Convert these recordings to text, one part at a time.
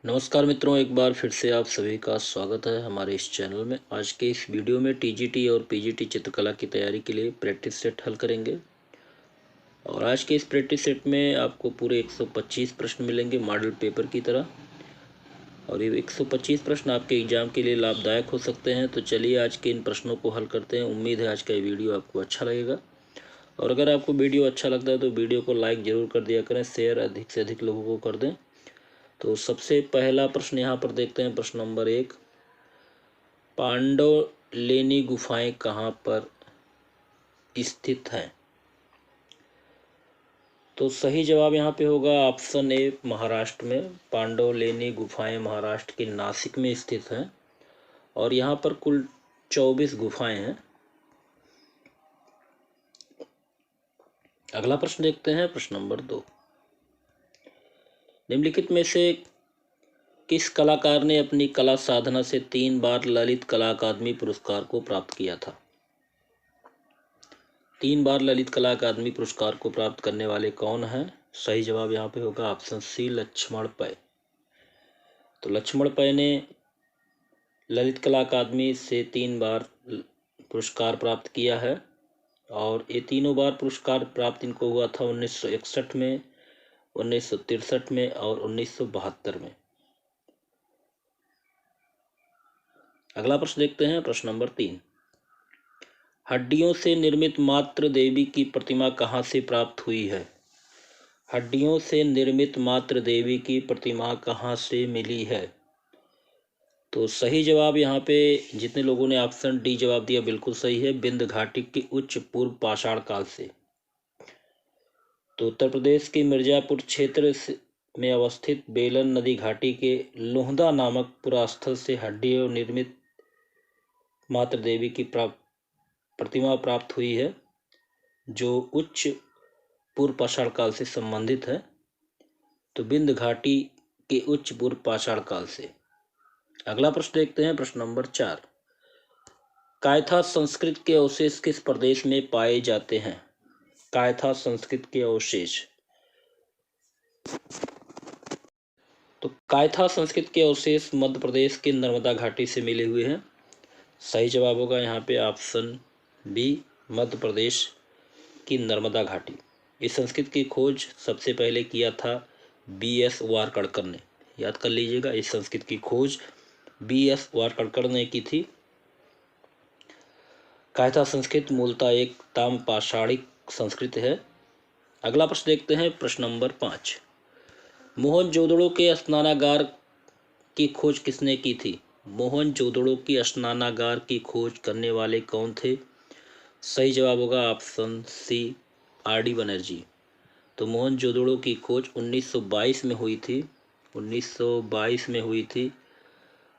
नमस्कार मित्रों, एक बार फिर से आप सभी का स्वागत है हमारे इस चैनल में। आज के इस वीडियो में टीजीटी और पीजीटी चित्रकला की तैयारी के लिए प्रैक्टिस सेट हल करेंगे। और आज के इस प्रैक्टिस सेट में आपको पूरे 125 प्रश्न मिलेंगे मॉडल पेपर की तरह। और ये 125 प्रश्न आपके एग्जाम के लिए लाभदायक हो सकते हैं। तो चलिए आज के इन प्रश्नों को हल करते हैं। उम्मीद है आज का ये वीडियो आपको अच्छा लगेगा। और अगर आपको वीडियो अच्छा लगता है तो वीडियो को लाइक ज़रूर कर दिया करें, शेयर अधिक से अधिक लोगों को कर दें। तो सबसे पहला प्रश्न यहाँ पर देखते हैं। प्रश्न नंबर 1, पांडवलेनी गुफाएं कहाँ पर स्थित हैं? तो सही जवाब यहाँ पे होगा ऑप्शन ए, महाराष्ट्र में। पांडवलेनी गुफाएं महाराष्ट्र के नासिक में स्थित हैं और यहाँ पर कुल 24 गुफाएं हैं। अगला प्रश्न देखते हैं। प्रश्न नंबर 2, निम्नलिखित में से किस कलाकार ने अपनी कला साधना से 3 बार ललित कला अकादमी पुरस्कार को प्राप्त किया था? 3 बार ललित कला अकादमी पुरस्कार को प्राप्त करने वाले कौन हैं? सही जवाब यहाँ पे होगा ऑप्शन सी, लक्ष्मण पै। तो लक्ष्मण पै ने ललित कला अकादमी से 3 बार पुरस्कार प्राप्त किया है और ये तीनों बार पुरस्कार प्राप्त इनको हुआ था 1961 में, 1963 में और 1972 में। अगला प्रश्न देखते हैं। प्रश्न नंबर 3, हड्डियों से निर्मित मातृ देवी की प्रतिमा कहाँ से प्राप्त हुई है? हड्डियों से निर्मित मातृ देवी की प्रतिमा कहाँ से मिली है? तो सही जवाब यहाँ पे जितने लोगों ने ऑप्शन डी जवाब दिया बिल्कुल सही है, विंध्य घाटी के उच्च पूर्व पाषाण काल से। तो उत्तर प्रदेश के मिर्जापुर क्षेत्र में अवस्थित बेलन नदी घाटी के लोहदा नामक पुरास्थल से हड्डियों निर्मित मातृ देवी की प्रतिमा प्राप्त हुई है, जो उच्च पूर्व पाषाण काल से संबंधित है। तो विंध्य घाटी के उच्च पूर्व पाषाण काल से। अगला प्रश्न देखते हैं। प्रश्न नंबर 4, कायथा संस्कृत के अवशेष किस प्रदेश में पाए जाते हैं? कायथा संस्कृत के अवशेष। तो कायथा संस्कृत के अवशेष मध्य प्रदेश के नर्मदा घाटी से मिले हुए हैं। सही जवाब होगा यहाँ पे ऑप्शन बी, मध्य प्रदेश की नर्मदा घाटी। इस संस्कृत की खोज सबसे पहले किया था BS वारकड़कर ने। याद कर लीजिएगा, इस संस्कृत की खोज BS वारकड़कर ने की थी। कायथा संस्कृत मूलतः एक ताम्रपाषाणिक संस्कृत है। अगला प्रश्न देखते हैं। प्रश्न नंबर 5, मोहनजोदड़ो के स्नानागार की खोज किसने की थी? मोहनजोदड़ो की स्नानागार की खोज करने वाले कौन थे? सही जवाब होगा ऑप्शन सी, RD बनर्जी। तो मोहनजोदड़ो की खोज 1922 में हुई थी। 1922 में हुई थी,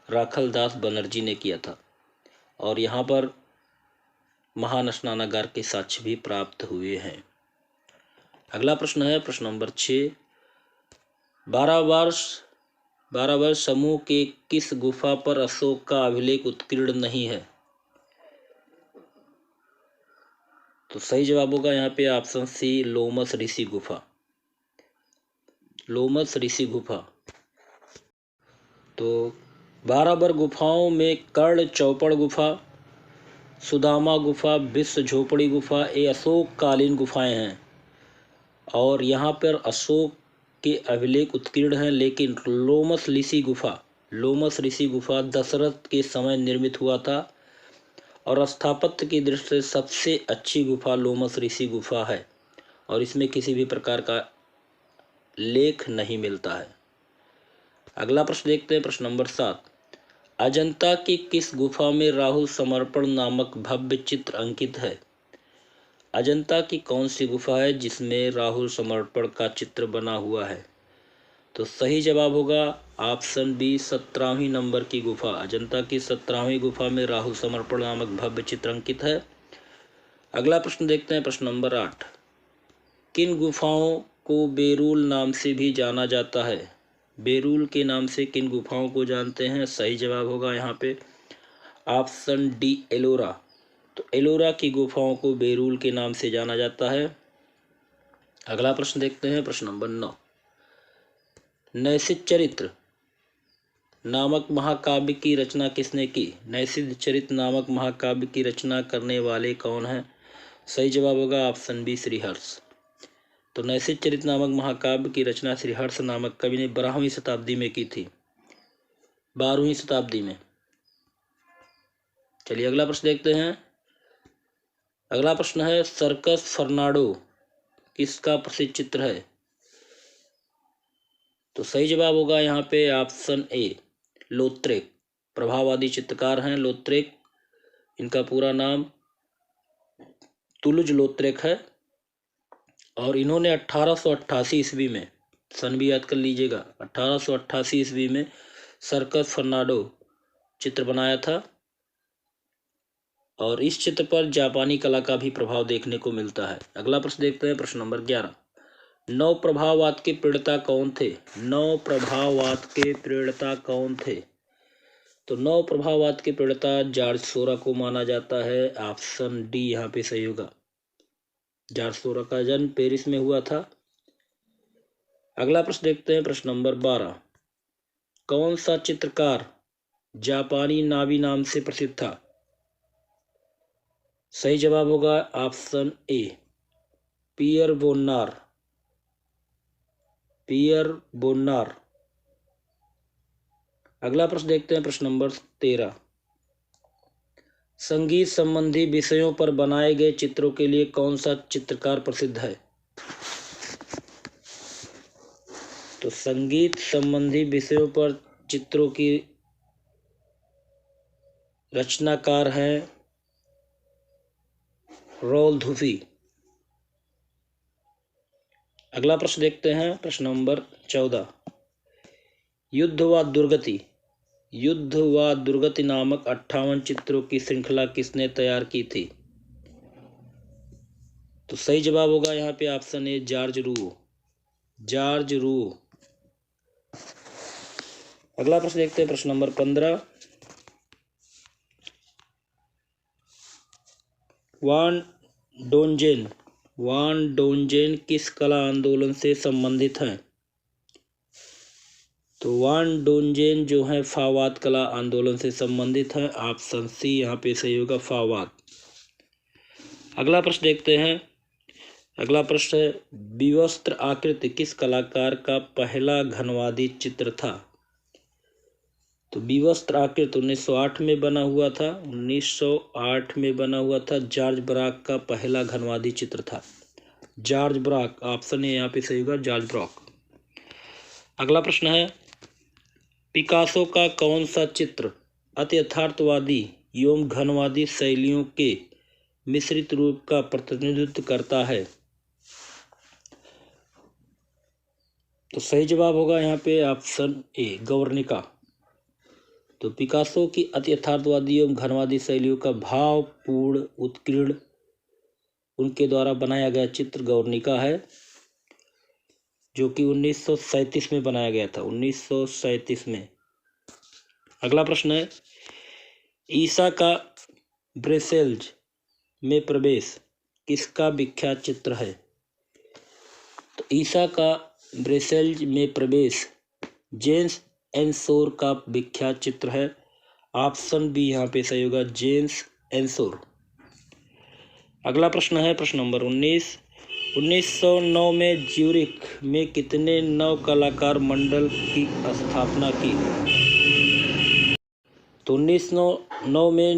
राखलदास बनर्जी ने किया था। और यहाँ पर महान स्नानागार के साक्ष्य भी प्राप्त हुए हैं। अगला प्रश्न है प्रश्न नंबर 6, 12 वर्ष समूह के किस गुफा पर अशोक का अभिलेख उत्कीर्ण नहीं है? तो सही जवाब होगा यहाँ पे ऑप्शन सी, लोमस ऋषि गुफा। लोमस ऋषि गुफा। तो 12 गुफाओं में कर्ण चौपड़ गुफा, सुदामा गुफा, विश्व झोपड़ी गुफा, ये अशोक कालीन गुफाएं हैं। और यहाँ पर अशोक के अभिलेख उत्कीर्ण हैं, लेकिन लोमस ऋषि गुफा दशरथ के समय निर्मित हुआ था और स्थापत्य की दृष्टि से सबसे अच्छी गुफा लोमस ऋषि गुफा है और इसमें किसी भी प्रकार का लेख नहीं मिलता है। अगला प्रश्न देखते हैं। प्रश्न नंबर 7, अजंता की किस गुफा में राहुल समर्पण नामक भव्य चित्र अंकित है? अजंता की कौन सी गुफा है जिसमें राहुल समर्पण का चित्र बना हुआ है? तो सही जवाब होगा ऑप्शन बी, 17वीं नंबर की गुफा। अजंता की 17वीं गुफा में राहुल समर्पण नामक भव्य चित्र अंकित है। अगला प्रश्न देखते हैं। प्रश्न नंबर 8, किन गुफाओं को बेरुल नाम से भी जाना जाता है? बेरुल के नाम से किन गुफाओं को जानते हैं? सही जवाब होगा यहाँ पे ऑप्शन डी, एलोरा। तो एलोरा की गुफाओं को बेरुल के नाम से जाना जाता है। अगला प्रश्न देखते हैं। प्रश्न नंबर 9, नैशिक चरित्र नामक महाकाव्य की रचना किसने की? नैषधि चरित नामक महाकाव्य की रचना करने वाले कौन हैं? सही जवाब होगा ऑप्शन बी श्रीहर्ष। तो नैषधि चरित नामक महाकाव्य की रचना श्रीहर्ष नामक कवि ने 12वीं शताब्दी में की थी, 12वीं शताब्दी में। चलिए अगला प्रश्न देखते हैं। अगला प्रश्न है, सर्कस फर्नांडो किसका प्रसिद्ध चित्र है? तो सही जवाब होगा यहाँ पे ऑप्शन ए लोत्रेक। प्रभाववादी चित्रकार हैं लोत्रेक, इनका पूरा नाम तुलुज लोत्रेक है। और इन्होंने 1888 ईस्वी में, सन भी याद कर लीजिएगा, 1888 ईस्वी में सर्कस फर्नांडो चित्र बनाया था। और इस चित्र पर जापानी कला का भी प्रभाव देखने को मिलता है। अगला प्रश्न देखते हैं, प्रश्न नंबर 11। नव प्रभाववाद के प्रणेता कौन थे? नव प्रभाववाद के प्रणेता कौन थे? तो नव प्रभाववाद के प्रणेता जॉर्ज सोरा को माना जाता है। ऑप्शन डी यहाँ पे सही होगा। जॉर्ज सोरा का जन्म पेरिस में हुआ था। अगला प्रश्न देखते हैं, प्रश्न नंबर 12। कौन सा चित्रकार जापानी नावी नाम से प्रसिद्ध था? सही जवाब होगा ऑप्शन ए पियर बोन्नार। पियर बोन्नार। अगला प्रश्न देखते हैं, प्रश्न नंबर 13। संगीत संबंधी विषयों पर बनाए गए चित्रों के लिए कौन सा चित्रकार प्रसिद्ध है? तो संगीत संबंधी विषयों पर चित्रों की रचनाकार हैं रोल धुफी। अगला प्रश्न देखते हैं, प्रश्न नंबर 14। युद्ध व दुर्गति, युद्ध व दुर्गति नामक 58 चित्रों की श्रृंखला किसने तैयार की थी? तो सही जवाब होगा यहाँ पे ऑप्शन ए जॉर्ज रूओ। जॉर्ज रूओ। अगला प्रश्न देखते हैं, प्रश्न नंबर 15। वान डोंजेन किस कला आंदोलन से संबंधित हैं? तो वान डोंजेन जो है फावाद कला आंदोलन से संबंधित है। ऑप्शन सी यहाँ पे सही होगा, फावाद। अगला प्रश्न देखते हैं। अगला प्रश्न है, विवस्त्र आकृति किस कलाकार का पहला घनवादी चित्र था? तो विवस्त्र आकृति 1908 में बना हुआ था। 1908 में बना हुआ था। जॉर्ज ब्राक का पहला घनवादी चित्र था। George Barack. ऑप्शन ए यहाँ पे सही होगा, जॉर्ज ब्राक। अगला प्रश्न है, पिकासो का कौन सा चित्र अति यथार्थवादी एवं घनवादी शैलियों के मिश्रित रूप का प्रतिनिधित्व करता है? तो सही जवाब होगा यहाँ पे ऑप्शन ए गवर्निका। तो पिकासो की अति यथार्थवादी एवं घनवादी शैलियों का भावपूर्ण उत्कीर्ण उनके द्वारा बनाया गया चित्र गवर्निका है, जो कि 1937 में बनाया गया था। 1937 में। अगला प्रश्न है, ईसा का ब्रसेल्स में प्रवेश किसका विख्यात चित्र है? तो ईसा का ब्रसेल्स में प्रवेश जेम्स एंसोर का विख्यात चित्र है। ऑप्शन बी यहाँ पे सही होगा, जेम्स एंसोर। अगला प्रश्न है, प्रश्न नंबर 19। 1909 में ज्यूरिख में कितने नव कलाकार मंडल की स्थापना की? तो 1909 में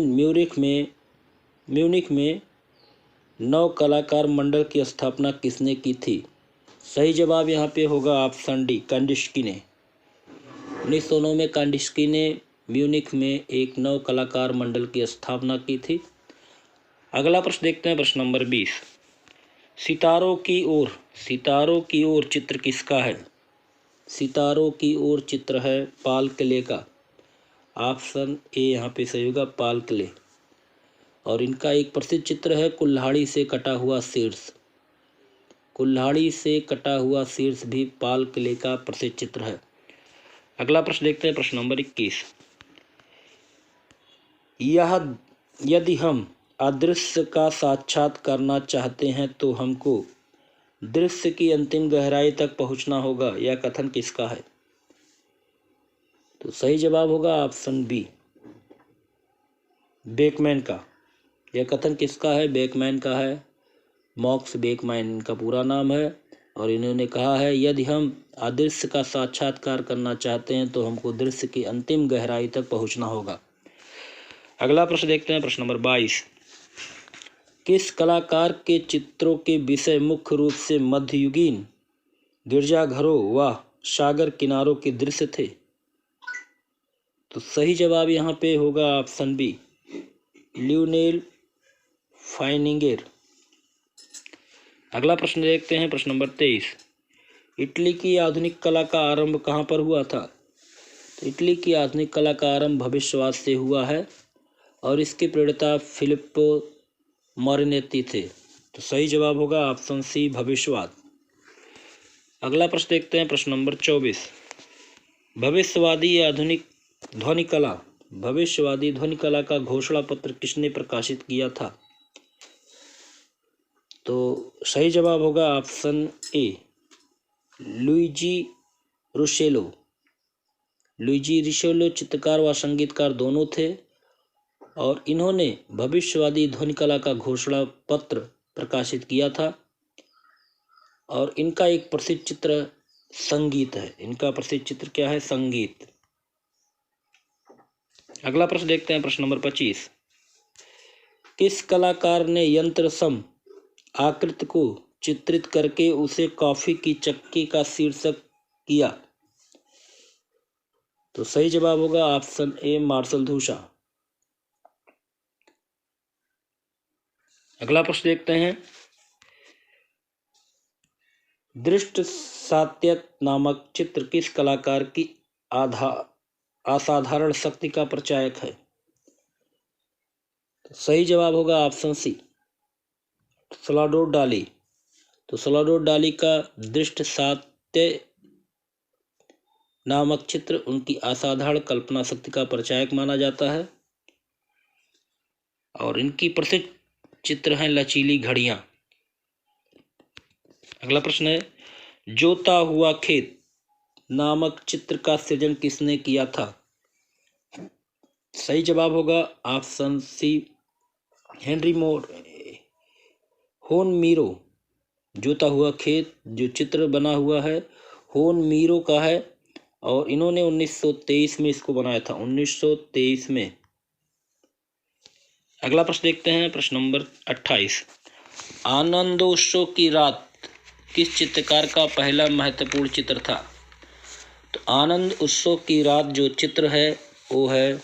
म्यूनिख में नव कलाकार मंडल की स्थापना किसने की थी? सही जवाब यहाँ पे होगा ऑप्शन डी कांडिस्की ने। 1909 में कांडिस्की ने म्यूनिख में एक नव कलाकार मंडल की स्थापना की थी। अगला प्रश्न देखते हैं, प्रश्न नंबर 20। सितारों की ओर चित्र किसका है? सितारों की ओर चित्र है पाल क्ले का। ऑप्शन ए यहाँ पे सही होगा, पाल क्ले। और इनका एक प्रसिद्ध चित्र है कुल्हाड़ी से कटा हुआ शीर्ष। कुल्हाड़ी से कटा हुआ शीर्ष भी पाल क्ले का प्रसिद्ध चित्र है। अगला प्रश्न देखते हैं, प्रश्न नंबर 21। यदि हम अदृश्य का साक्षात करना चाहते हैं तो हमको दृश्य की अंतिम गहराई तक पहुंचना होगा। यह कथन किसका है? तो तो सही जवाब होगा ऑप्शन बी, बेकमैन का। यह कथन किसका है? बेकमैन का है। मॉक्स बेकमैन इनका पूरा नाम है और इन्होंने कहा है, यदि हम अदृश्य का साक्षात्कार करना चाहते हैं तो हमको दृश्य की अंतिम गहराई तक पहुंचना होगा। अगला प्रश्न देखते हैं, प्रश्न नंबर 22। किस कलाकार के चित्रों के विषय मुख्य रूप से मध्ययुगीन गिरजाघरों व सागर किनारों के दृश्य थे? तो सही जवाब यहाँ पे होगा ऑप्शन बी, लियोनेल फाइनिंगर। अगला प्रश्न देखते हैं, प्रश्न नंबर 23। इटली की आधुनिक कला का आरंभ कहाँ पर हुआ था? तो इटली की आधुनिक कला का आरंभ भविष्यवाद से हुआ है और इसके प्रणेता फिलिप्पो मोरिनेती थे। तो सही जवाब होगा ऑप्शन सी, भविष्यवाद। अगला प्रश्न देखते हैं, प्रश्न नंबर 24। भविष्यवादी ध्वनि कला का घोषणा पत्र किसने प्रकाशित किया था? तो सही जवाब होगा ऑप्शन ए, लुइजी रुसेलो। लुइजी रुसेलो चित्रकार व संगीतकार दोनों थे और इन्होंने भविष्यवादी ध्वनि कला का घोषणा पत्र प्रकाशित किया था और इनका एक प्रसिद्ध चित्र संगीत है। इनका प्रसिद्ध चित्र क्या है? संगीत। अगला प्रश्न देखते हैं, प्रश्न नंबर 25। किस कलाकार ने यंत्र सम आकृति को चित्रित करके उसे कॉफी की चक्की का शीर्षक किया? तो सही जवाब होगा ऑप्शन ए, मार्शल धूषा। अगला प्रश्न देखते हैं, दृष्ट सात्यत नामक चित्र किस कलाकार की असाधारण शक्ति का प्रचायक है? तो सही जवाब होगा ऑप्शन सी, सलाडोर डाली। तो सलाडोर डाली का दृष्ट सात्य नामक चित्र उनकी असाधारण कल्पना शक्ति का प्रचायक माना जाता है और इनकी प्रसिद्ध चित्र हैं लचीली घड़ियां। अगला प्रश्न है, जोता हुआ खेत नामक चित्र का सृजन किसने किया था? सही जवाब होगा ऑप्शन सी, हेनरी होन मीरो। जोता हुआ खेत जो चित्र बना हुआ है होन मीरो का है और इन्होंने 1923 में इसको बनाया था, 1923 में। अगला प्रश्न देखते हैं, प्रश्न नंबर 28। आनंदोत्सव की रात किस चित्रकार का पहला महत्वपूर्ण चित्र था? तो आनंद उत्सव की रात जो चित्र है वो है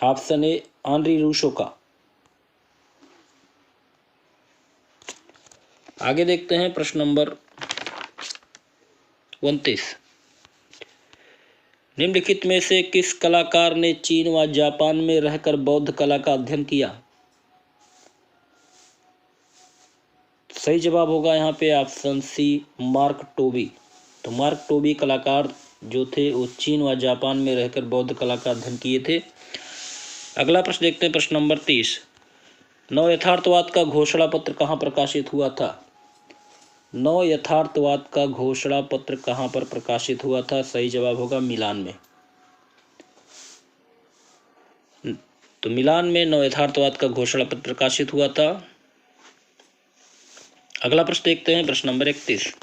ऑप्शन ए, आनरी रूसो का। आगे देखते हैं, प्रश्न नंबर 29। निम्नलिखित में से किस कलाकार ने चीन व जापान में रहकर बौद्ध कला का अध्ययन किया? सही जवाब होगा यहाँ पे ऑप्शन सी, मार्क टोबी। तो मार्क टोबी कलाकार जो थे वो चीन व जापान में रहकर बौद्ध कला का अध्ययन किए थे। अगला प्रश्न देखते हैं, प्रश्न नंबर 30। नव यथार्थवाद का घोषणा पत्र कहाँ प्रकाशित हुआ था? नव यथार्थवाद का घोषणा पत्र कहाँ पर प्रकाशित हुआ था? सही जवाब होगा मिलान में। तो मिलान में नव यथार्थवाद का घोषणा पत्र प्रकाशित हुआ था। अगला प्रश्न देखते हैं, प्रश्न नंबर 31।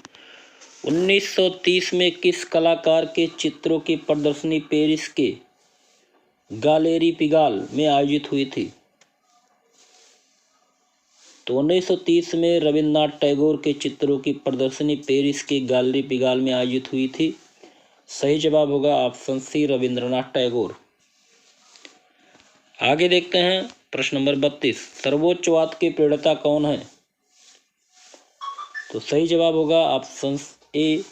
1930 में किस कलाकार के चित्रों की प्रदर्शनी पेरिस के गैलेरी पिगाल में आयोजित हुई थी? तो 1930 में रविन्द्रनाथ टैगोर के चित्रों की प्रदर्शनी पेरिस के गैलेरी पिगाल में आयोजित हुई थी। सही जवाब होगा ऑप्शन सी, रविन्द्रनाथ टैगोर। आगे देखते हैं, प्रश्न नंबर 32। सर्वोच्चवाद के प्रणेता कौन है? तो सही जवाब होगा ऑप्शन ए,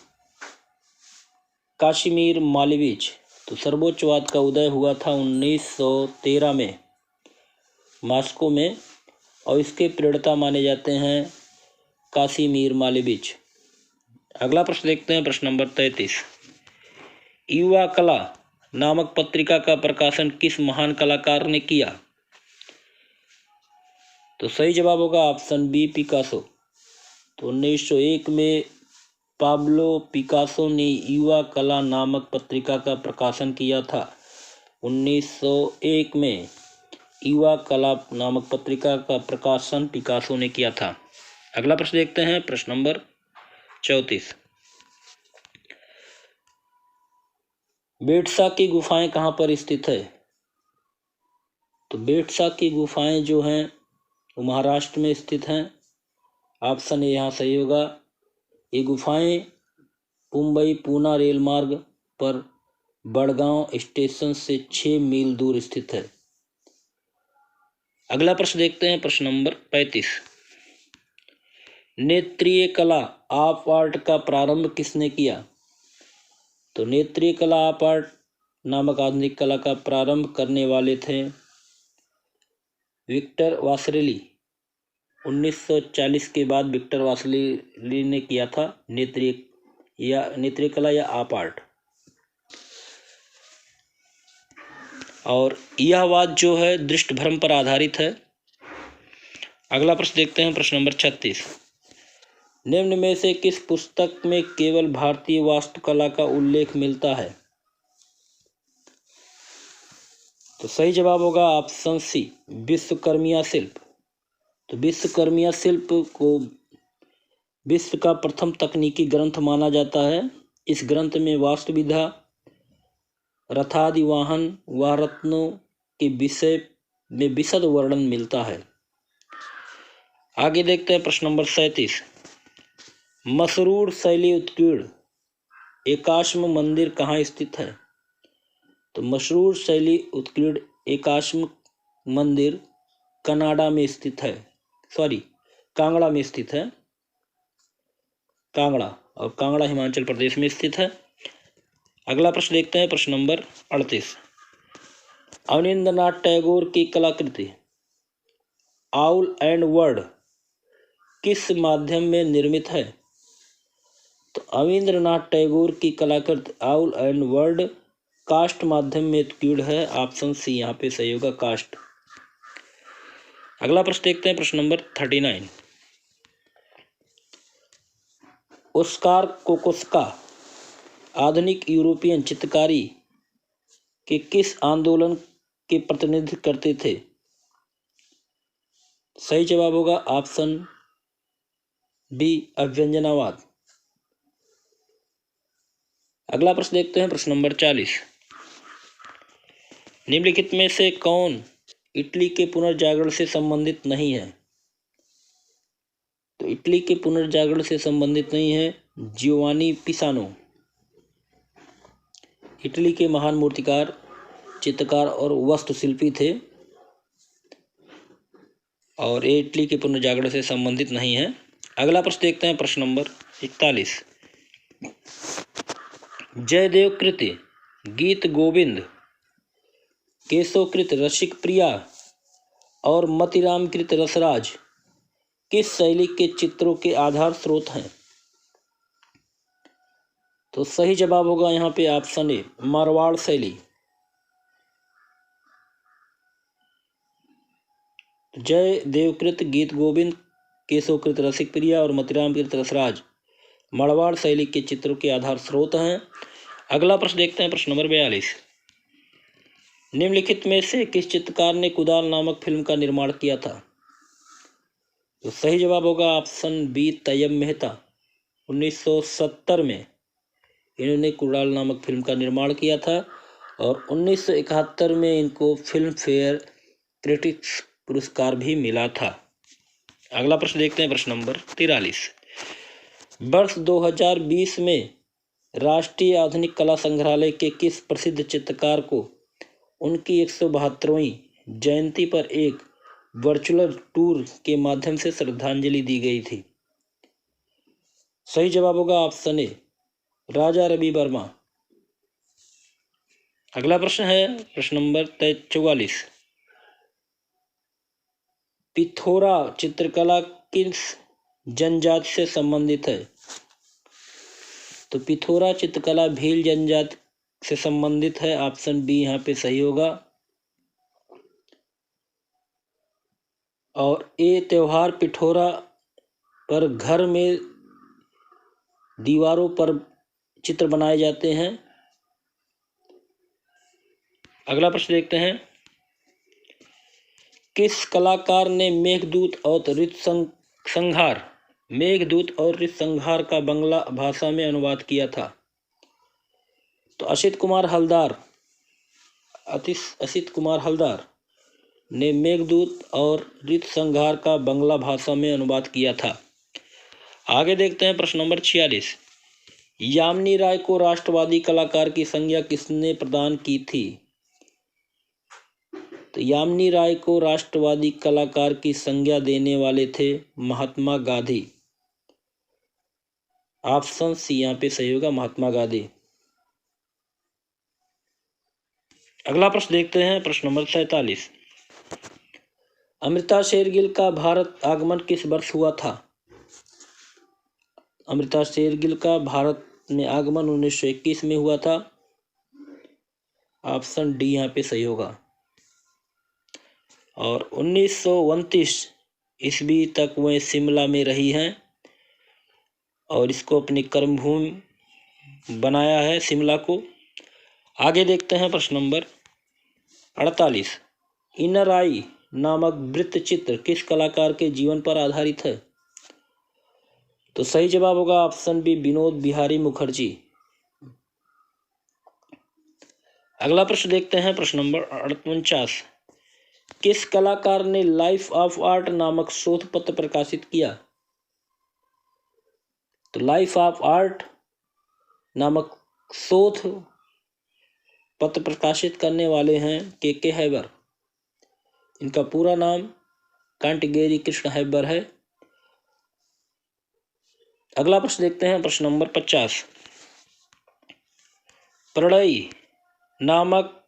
काशिमीर मालेविच। तो सर्वोच्चवाद का उदय हुआ था 1913 में मॉस्को में और इसके प्रणेता माने जाते हैं काशिमीर मालेविच। अगला प्रश्न देखते हैं, प्रश्न नंबर 33। युवा कला नामक पत्रिका का प्रकाशन किस महान कलाकार ने किया? तो सही जवाब होगा ऑप्शन बी, पिकासो। तो 1901 में पाब्लो पिकासो ने युवा कला नामक पत्रिका का प्रकाशन किया था। 1901 में युवा कला नामक पत्रिका का प्रकाशन पिकासो ने किया था। अगला प्रश्न देखते हैं, प्रश्न नंबर 34। बेटसा की गुफाएं कहाँ पर स्थित है? तो बेटसा की गुफाएं जो हैं वो महाराष्ट्र में स्थित हैं। ऑप्शन ए यहाँ सही होगा। ये गुफाएं मुंबई पूना रेल मार्ग पर बड़गांव स्टेशन से 6 मील दूर स्थित है। अगला प्रश्न देखते हैं, प्रश्न नंबर 35। नेत्रीय कला आप आर्ट का प्रारंभ किसने किया? तो नेत्रीय कला आप आर्ट नामक आधुनिक कला का प्रारंभ करने वाले थे विक्टर वासरेली। 1940 के बाद विक्टर वासरेली ने किया था नेत्रीय कला या आप आर्ट। और यह बात जो है दृष्टि भ्रम पर आधारित है। अगला प्रश्न देखते हैं, प्रश्न नंबर 36। निम्न में से किस पुस्तक में केवल भारतीय वास्तुकला का उल्लेख मिलता है? तो सही जवाब होगा ऑप्शन सी, विश्वकर्मिया शिल्प। तो विश्वकर्मिया शिल्प को विश्व का प्रथम तकनीकी ग्रंथ माना जाता है। इस ग्रंथ में वास्तुविधा, रथादि वाहन व रत्नों के विषय में विशद वर्णन मिलता है। आगे देखते हैं, प्रश्न नंबर 37। मसरूर शैली उत्कीर्ण एकाश्म मंदिर कहाँ स्थित है? तो मसरूर शैली उत्कीर्ण एकाश्म मंदिर कनाडा में स्थित है, कांगड़ा में स्थित है। कांगड़ा, और कांगड़ा हिमाचल प्रदेश में स्थित है। अगला प्रश्न देखते हैं, प्रश्न नंबर 38। अवनींद्रनाथ टैगोर की कलाकृति आउल एंड वर्ड किस माध्यम में निर्मित है? तो अवनींद्रनाथ टैगोर की कलाकृति आउल एंड वर्ड कास्ट माध्यम में उत्कीर्ण है। ऑप्शन सी यहाँ पे सही होगा, कास्ट। अगला प्रश्न देखते हैं, प्रश्न नंबर 39। ओस्कार कोकोस्का आधुनिक यूरोपियन चित्रकारी के किस आंदोलन के प्रतिनिधित्व करते थे? सही जवाब होगा ऑप्शन बी, अभ्यंजनावाद। अगला प्रश्न देखते हैं, प्रश्न नंबर 40। निम्नलिखित में से कौन इटली के पुनर्जागरण से संबंधित नहीं है? तो इटली के पुनर्जागरण से संबंधित नहीं है जियोवानी पिसानो। इटली के महान मूर्तिकार, चित्रकार और वास्तुशिल्पी थे, और ये इटली के पुनर्जागरण से संबंधित नहीं है। अगला प्रश्न देखते हैं, प्रश्न नंबर 41। जयदेव कृत गीत गोविंद, केशवकृत रसिक प्रिया और मतिराम कृत रसराज किस शैली के चित्रों के आधार स्रोत हैं? तो सही जवाब होगा यहाँ पे ऑप्शन ए, मारवाड़ शैली। जय देवकृत गीत गोविंद, केशवकृत रसिक प्रिया और मतिराम कृत रसराज मारवाड़ शैली के चित्रों के आधार स्रोत हैं। अगला प्रश्न देखते हैं, प्रश्न नंबर 42। निम्नलिखित में से किस चित्रकार ने कुदाल नामक फिल्म का निर्माण किया था? तो सही जवाब होगा ऑप्शन बी, तैयब मेहता। 1970 में इन्होंने कुदाल नामक फिल्म का निर्माण किया था, और 1971 में इनको फिल्म फेयर क्रिटिक्स पुरस्कार भी मिला था। अगला प्रश्न देखते हैं, प्रश्न नंबर 43। वर्ष 2020 में राष्ट्रीय आधुनिक कला संग्रहालय के किस प्रसिद्ध चित्रकार को उनकी 172वीं जयंती पर एक वर्चुअल टूर के माध्यम से श्रद्धांजलि दी गई थी? सही जवाब होगा ऑप्शन ए, राजा रवि वर्मा। अगला प्रश्न है, प्रश्न नंबर 44। पिथोरा चित्रकला किस जनजाति से संबंधित है? तो पिथोरा चित्रकला भील जनजाति से संबंधित है। ऑप्शन बी यहाँ पे सही होगा। और ये त्योहार पिठोरा पर घर में दीवारों पर चित्र बनाए जाते हैं। अगला प्रश्न देखते हैं, किस कलाकार ने मेघदूत और ऋतुसंहार का बंगला भाषा में अनुवाद किया था? तो असित कुमार हलदार ने मेघदूत और ऋतुसंहार का बंगला भाषा में अनुवाद किया था। आगे देखते हैं प्रश्न नंबर 46। यामिनी राय को राष्ट्रवादी कलाकार की संज्ञा किसने प्रदान की थी? तो यामिनी राय को राष्ट्रवादी कलाकार की संज्ञा देने वाले थे महात्मा गांधी। ऑप्शन सी यहाँ पे सही होगा, महात्मा गांधी। अगला प्रश्न देखते हैं, प्रश्न नंबर 47। अमृता शेरगिल का भारत आगमन किस वर्ष हुआ था? अमृता शेरगिल का भारत में आगमन 1921 में हुआ था। ऑप्शन डी यहाँ पे सही होगा। और 1929 ईस्वी तक वह शिमला में रही हैं और इसको अपनी कर्मभूमि बनाया है, शिमला को। आगे देखते हैं प्रश्न नंबर 48। इनर आई नामक वृत्त चित्र किस कलाकार के जीवन पर आधारित है? तो सही जवाब होगा ऑप्शन बी, विनोद बिहारी मुखर्जी। अगला प्रश्न देखते हैं, प्रश्न नंबर 49। किस कलाकार ने लाइफ ऑफ आर्ट नामक शोध पत्र प्रकाशित किया? तो लाइफ ऑफ आर्ट नामक शोध पत्र प्रकाशित करने वाले हैं के हैबर। इनका पूरा नाम कांटिगेरी कृष्ण हैबर है। अगला प्रश्न देखते हैं, प्रश्न नंबर 50। प्रणय नामक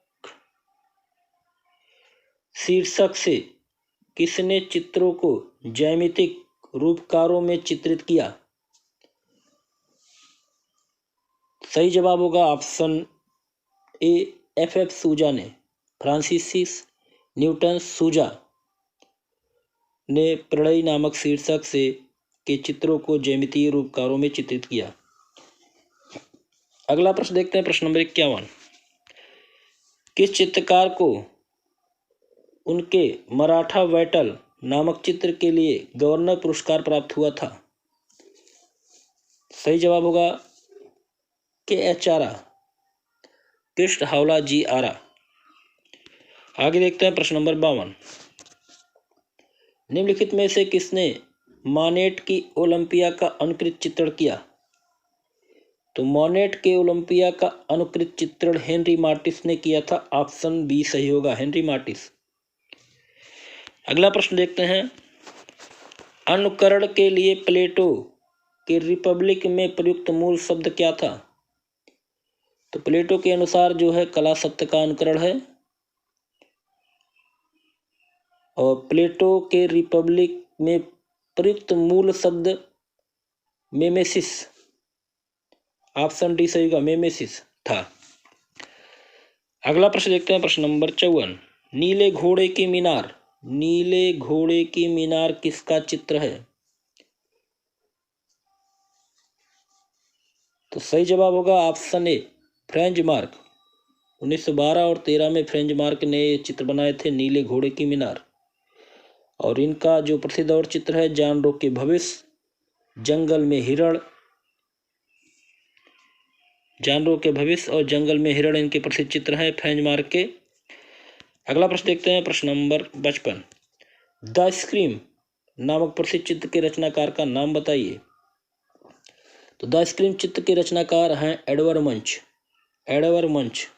शीर्षक से किसने चित्रों को ज्यामितिक रूपकारों में चित्रित किया? सही जवाब होगा ऑप्शन ए, एफ सूजा ने। फ्रांसिस न्यूटन सूजा ने प्रणय नामक शीर्षक से के चित्रों को ज्यामितीय रूपकारों में चित्रित किया। अगला प्रश्न देखते हैं, प्रश्न नंबर 51। किस चित्रकार को उनके मराठा बैटल नामक चित्र के लिए गवर्नर पुरस्कार प्राप्त हुआ था? सही जवाब होगा के.एच. आरा, कृष्ण हावला जी आरा। आगे देखते हैं, प्रश्न नंबर 52। निम्नलिखित में से किसने मॉनेट की ओलंपिया का अनुकृत चित्रण किया? तो मॉनेट के ओलंपिया का अनुकृत चित्रण हेनरी मार्टिस ने किया था। ऑप्शन बी सही होगा, हेनरी मार्टिस। अगला प्रश्न देखते हैं, अनुकरण के लिए प्लेटो के रिपब्लिक में प्रयुक्त मूल शब्द क्या था? तो प्लेटो के अनुसार जो है कला सत्य का अनुकरण है। और प्लेटो के रिपब्लिक में प्रयुक्त मूल शब्द मेमेसिस। ऑप्शन डी सही होगा, मेमेसिस था। अगला प्रश्न देखते हैं, प्रश्न नंबर 54। नीले घोड़े की मीनार किसका चित्र है? तो सही जवाब होगा ऑप्शन ए, फ्रेंच मार्क। 1912 और 13 में फ्रेंच मार्क ने ये चित्र बनाए थे, नीले घोड़े की मीनार। और इनका जो प्रसिद्ध और चित्र है, जान रो के भविष्य, जंगल में हिरण, और जंगल में हिरण इनके प्रसिद्ध चित्र हैं फ्रेंच मार्क के। अगला प्रश्न देखते हैं, प्रश्न नंबर 55। द स्क्रीम नामक प्रसिद्ध चित्र के रचनाकार का नाम बताइए। तो द स्क्रीम चित्र के रचनाकार हैं एडवर्ड मंच।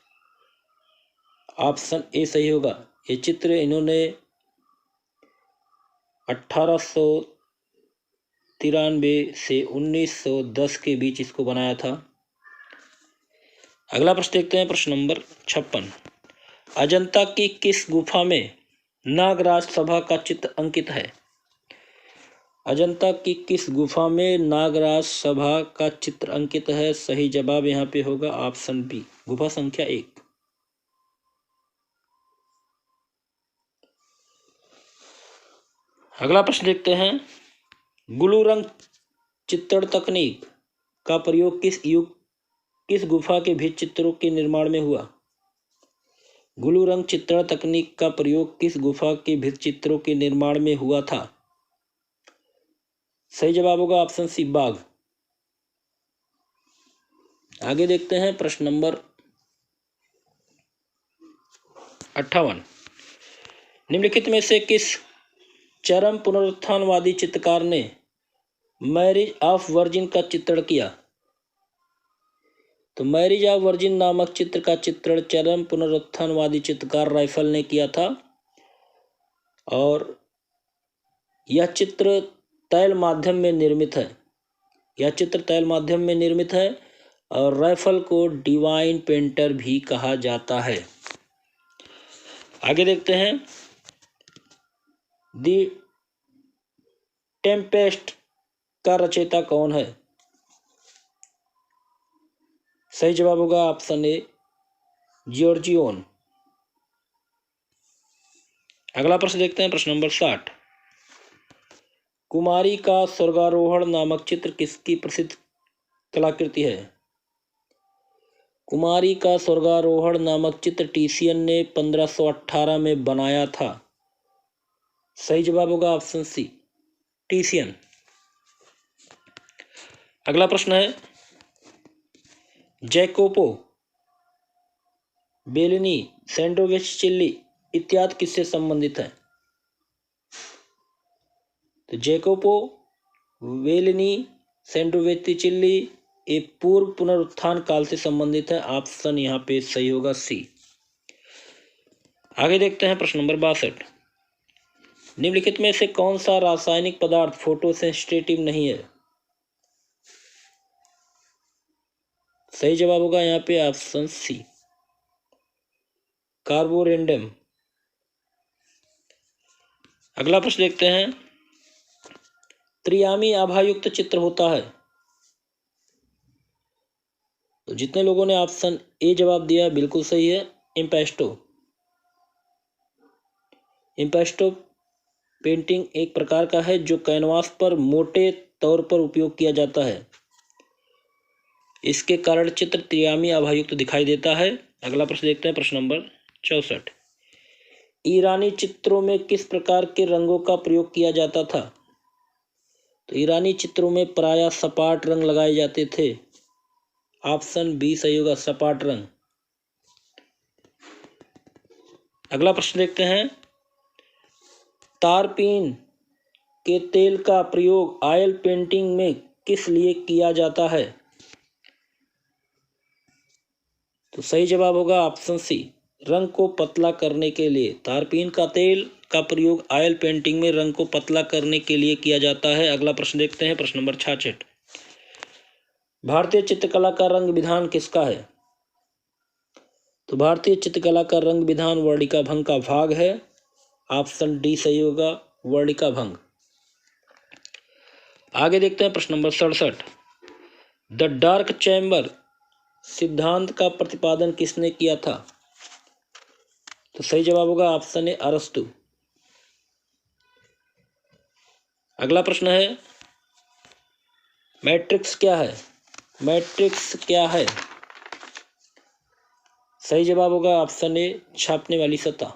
ऑप्शन ए सही होगा। ये चित्र इन्होंने 1893 से 1910 के बीच इसको बनाया था। अगला प्रश्न देखते हैं, प्रश्न नंबर 56। अजंता की किस गुफा में नागराज सभा का चित्र अंकित है? अजंता की किस गुफा में नागराज सभा का चित्र अंकित है? सही जवाब यहाँ पे होगा ऑप्शन बी, गुफा संख्या 1। अगला प्रश्न देखते हैं, ग्लू रंग चित्रण तकनीक का प्रयोग किस गुफा के भित्ति चित्रों के निर्माण में हुआ? ग्लू रंग चित्रण तकनीक का प्रयोग किस गुफा के भित्ति चित्रों के निर्माण में हुआ था? सही जवाब होगा ऑप्शन सी, बाघ। आगे देखते हैं प्रश्न नंबर 58। निम्नलिखित में से किस चरम पुनरुत्थानवादी चित्रकार ने मैरिज ऑफ वर्जिन का चित्रण किया? तो मैरिज ऑफ वर्जिन नामक चित्र का चित्रण चरम पुनरुत्थानवादी चित्रकार राइफल ने किया था और यह चित्र तैल माध्यम में निर्मित है। यह चित्र तैल माध्यम में निर्मित है और राइफल को डिवाइन पेंटर भी कहा जाता है। आगे देखते हैं, दी टेम्पेस्ट का रचयिता कौन है? सही जवाब होगा ऑप्शन ए, जॉर्जियोन। अगला प्रश्न देखते हैं, प्रश्न नंबर 60। कुमारी का स्वर्गारोहण नामक चित्र किसकी प्रसिद्ध कलाकृति है? कुमारी का स्वर्गारोहण नामक चित्र टीसियन ने 1518 में बनाया था। सही जवाब होगा ऑप्शन सी, टीसियन। अगला प्रश्न है, जैकोपो, बेलिनी, सैंड्रो-वेस्टिचिल्ली इत्यादि किससे संबंधित है? तो जैकोपो, बेलिनी, सैंड्रो-वेस्टिचिल्ली ये पूर्व पुनरुत्थान काल से संबंधित है। ऑप्शन यहाँ पे सही होगा सी। आगे देखते हैं प्रश्न नंबर 62। निम्नलिखित में से कौन सा रासायनिक पदार्थ फोटोसेंसिटिव नहीं है? सही जवाब होगा यहाँ पे ऑप्शन सी, कार्बोरेंडम। अगला प्रश्न देखते हैं, त्रियामी आभायुक्त चित्र होता है? तो जितने लोगों ने ऑप्शन ए जवाब दिया बिल्कुल सही है, इम्पेस्टो। इम्पेस्टो पेंटिंग एक प्रकार का है जो कैनवास पर मोटे तौर पर उपयोग किया जाता है। इसके कारण चित्र त्रियामी आभायुक्त दिखाई देता है। अगला प्रश्न देखते हैं, प्रश्न नंबर 64। ईरानी चित्रों में किस प्रकार के रंगों का प्रयोग किया जाता था? तो ईरानी चित्रों में प्रायः सपाट रंग लगाए जाते थे। ऑप्शन बी सही होगा, सपाट रंग। अगला प्रश्न देखते हैं, तारपीन के तेल का प्रयोग ऑयल पेंटिंग में किस लिए किया जाता है? तो सही जवाब होगा ऑप्शन सी, रंग को पतला करने के लिए। तारपीन का तेल का प्रयोग ऑयल पेंटिंग में रंग को पतला करने के लिए किया जाता है। अगला प्रश्न देखते हैं, प्रश्न नंबर 66। भारतीय चित्रकला का रंग विधान किसका है? तो भारतीय चित्रकला का रंग विधान वर्णिका भंग का भाग है। ऑप्शन डी सही होगा, वर्णिका भंग। आगे देखते हैं प्रश्न नंबर 67। द डार्क चैम्बर सिद्धांत का प्रतिपादन किसने किया था? तो सही जवाब होगा ऑप्शन ए, अरस्तु। अगला प्रश्न है, मैट्रिक्स क्या है? मैट्रिक्स क्या है? सही जवाब होगा ऑप्शन ए, छापने वाली सतह।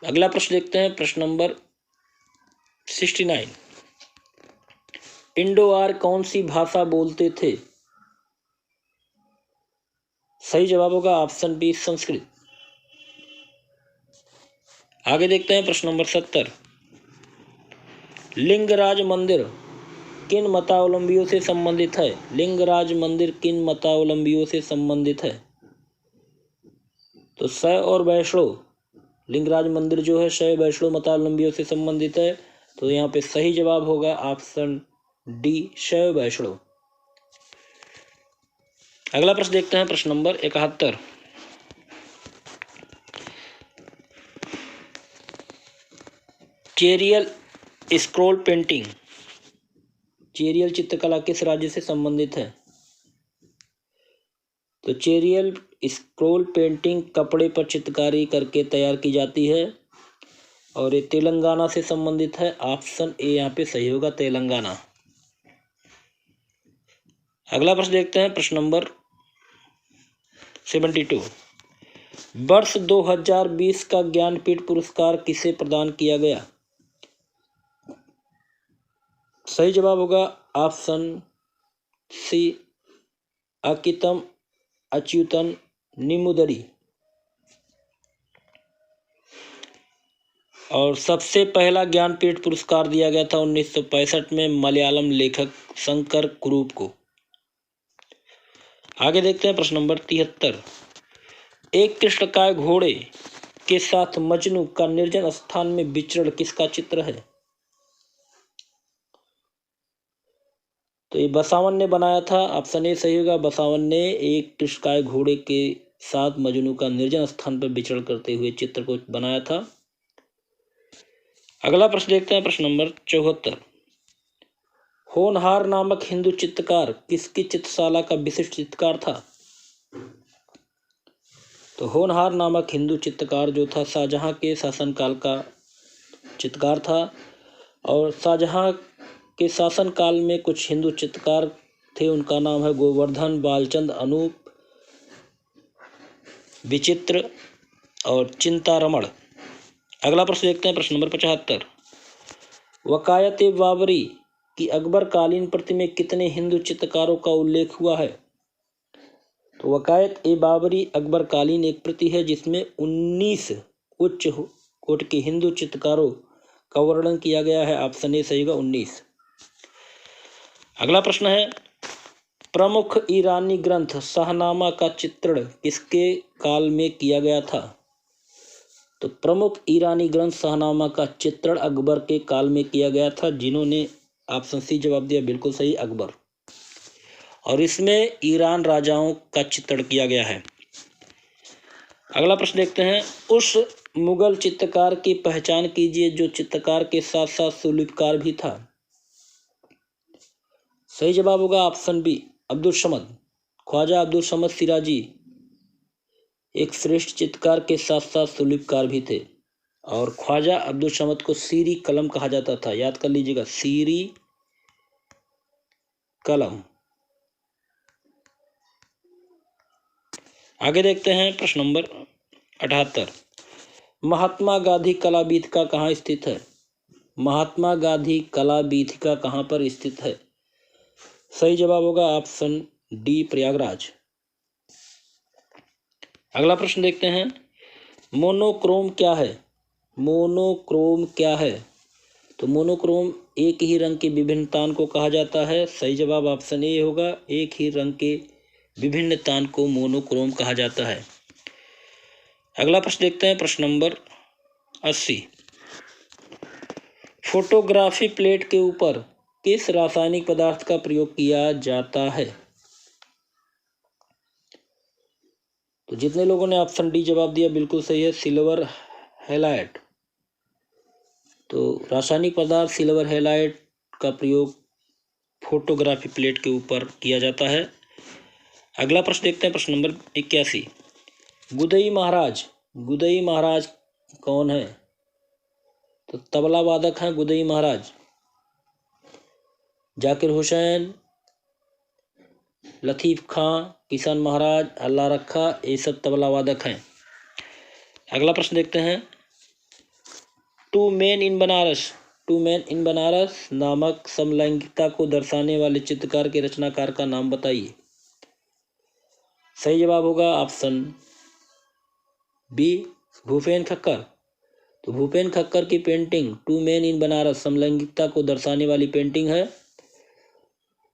अगला प्रश्न देखते हैं, प्रश्न नंबर 69। इंडो-आर्य कौन सी भाषा बोलते थे? सही जवाब होगा ऑप्शन बी, संस्कृत। आगे देखते हैं प्रश्न नंबर 70। लिंगराज मंदिर किन मतावलंबियों से संबंधित है? लिंगराज मंदिर किन मतावलंबियों से संबंधित है? तो शैव और वैष्णव, लिंगराज मंदिर जो है शैव वैष्णव मतावलंबियों से संबंधित है। तो यहाँ पे सही जवाब होगा ऑप्शन डी, शैव वैष्णव। अगला प्रश्न देखते हैं, प्रश्न नंबर 71। चेरियल स्क्रॉल पेंटिंग, चेरियल चित्रकला किस राज्य से संबंधित है? तो चेरियल स्क्रॉल पेंटिंग कपड़े पर चित्रकारी करके तैयार की जाती है और ये तेलंगाना से संबंधित है। ऑप्शन ए यहाँ पे सही होगा, तेलंगाना। अगला प्रश्न देखते हैं, प्रश्न नंबर 72। वर्ष 2020 का ज्ञानपीठ पुरस्कार किसे प्रदान किया गया? सही जवाब होगा ऑप्शन सी, अकितम अच्युतन निमुदरी। और सबसे पहला ज्ञानपीठ पुरस्कार दिया गया था 1965 में मलयालम लेखक शंकर कुरूप को। आगे देखते हैं प्रश्न नंबर 73। एक कृष्णकाय घोड़े के साथ मजनू का निर्जन स्थान में विचरण किसका चित्र है? तो ये बसावन ने बनाया था। ऑप्शन ए सही होगा, बसावन ने एक कृष्णकाय घोड़े के साथ मजनू का निर्जन स्थान पर विचरण करते हुए चित्र को बनाया था। अगला प्रश्न देखते हैं, प्रश्न नंबर 74। होनहार नामक हिंदू चित्रकार किसकी चित्रशाला का विशिष्ट चित्रकार था? तो होनहार नामक हिंदू चित्रकार जो था शाहजहां के शासनकाल का चित्रकार था। और शाहजहां के शासनकाल में कुछ हिंदू चित्रकार थे, उनका नाम है गोवर्धन, बालचंद, अनूप, विचित्र और चिंतारमण। अगला प्रश्न देखते हैं, प्रश्न नंबर 75। वकायत-ए-बाबरी की अकबरकालीन प्रति में कितने हिंदू चित्रकारों का उल्लेख हुआ है? तो वकायत-ए-बाबरी अकबरकालीन एक प्रति है जिसमें 19 उच्च कोटि के हिंदू चित्रकारों का वर्णन किया गया है। ऑप्शन ए सही होगा, 19। अगला प्रश्न है, प्रमुख ईरानी ग्रंथ शाहनामा का चित्रण किसके काल में किया गया था? तो प्रमुख ईरानी ग्रंथ शाहनामा का चित्रण अकबर के काल में किया गया था। जिन्होंने ऑप्शन सी जवाब दिया, बिल्कुल सही, अकबर। और इसमें ईरान राजाओं का चित्रण किया गया है। अगला प्रश्न देखते हैं, उस मुगल चित्रकार की पहचान कीजिए जो चित्रकार के साथ साथ सुलिपकार भी था। सही जवाब होगा ऑप्शन बी, अब्दुल समद। ख्वाजा अब्दुल समद सिराजी एक श्रेष्ठ चित्रकार के साथ साथ सुलिपकार भी थे। और ख्वाजा अब्दुल समद को सीरी कलम कहा जाता था। याद कर लीजिएगा, सीरी कलम। आगे देखते हैं, प्रश्न नंबर 78। महात्मा गांधी कला वीथिका कहाँ स्थित है? महात्मा गांधी कला वीथिका कहाँ पर स्थित है? सही जवाब होगा ऑप्शन डी, प्रयागराज। अगला प्रश्न देखते हैं, मोनोक्रोम क्या है? मोनोक्रोम क्या है? तो मोनोक्रोम एक ही रंग की विभिन्नतान को कहा जाता है। सही जवाब ऑप्शन ए होगा, एक ही रंग के विभिन्नतान को मोनोक्रोम कहा जाता है। अगला प्रश्न देखते हैं, प्रश्न नंबर 80। फोटोग्राफी प्लेट के ऊपर किस रासायनिक पदार्थ का प्रयोग किया जाता है? तो जितने लोगों ने ऑप्शन डी जवाब दिया बिल्कुल सही है, सिल्वर हैलाइड। तो रासायनिक पदार्थ सिल्वर हैलाइड का प्रयोग फोटोग्राफी प्लेट के ऊपर किया जाता है। अगला प्रश्न देखते हैं, प्रश्न नंबर 81। गुदई महाराज, गुदई महाराज कौन है? तो तबला वादक हैं गुदई महाराज। जाकिर हुसैन, लतीफ़ खां, किशन महाराज, अल्लाह रखा, ये सब तबला वादक हैं। अगला प्रश्न देखते हैं, two men in Banaras, two man in Banaras नामक समलैंगिकता को दर्शाने वाले चित्रकार के रचनाकार का नाम बताइए। सही जवाब होगा ऑप्शन बी, भूपेन खक्कर। तो भूपेन खक्कर की painting two man in Banaras समलैंगिकता को दर्शाने वाली पेंटिंग है।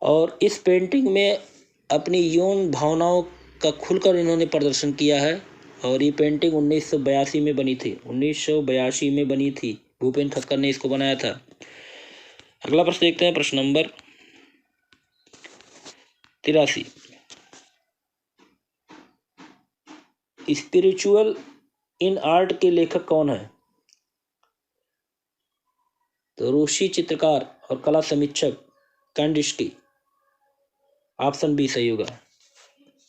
और इस पेंटिंग में अपनी यौन भावनाओं का खुलकर इन्होंने प्रदर्शन किया है। और ये पेंटिंग 1982 में बनी थी, 1982 में बनी थी। भूपेन खक्कर ने इसको बनाया था। अगला प्रश्न देखते हैं, प्रश्न नंबर 83। स्पिरिचुअल इन आर्ट के लेखक कौन है? तो रूसी चित्रकार और कला समीक्षक कैंडिस्की। ऑप्शन बी सही होगा,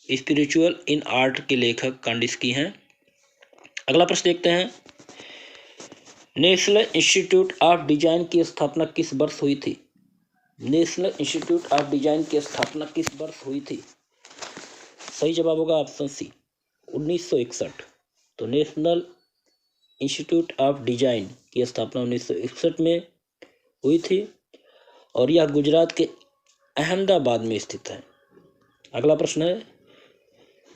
स्पिरिचुअल इन आर्ट के लेखक कैंडिस्की हैं। अगला प्रश्न देखते हैं, नेशनल इंस्टीट्यूट ऑफ डिजाइन की स्थापना किस वर्ष हुई थी? नेशनल इंस्टीट्यूट ऑफ डिजाइन की स्थापना किस वर्ष हुई थी? सही जवाब होगा ऑप्शन सी 1961। तो नेशनल इंस्टीट्यूट ऑफ डिजाइन की स्थापना 1961 में हुई थी और यह गुजरात के अहमदाबाद में स्थित है। अगला प्रश्न है,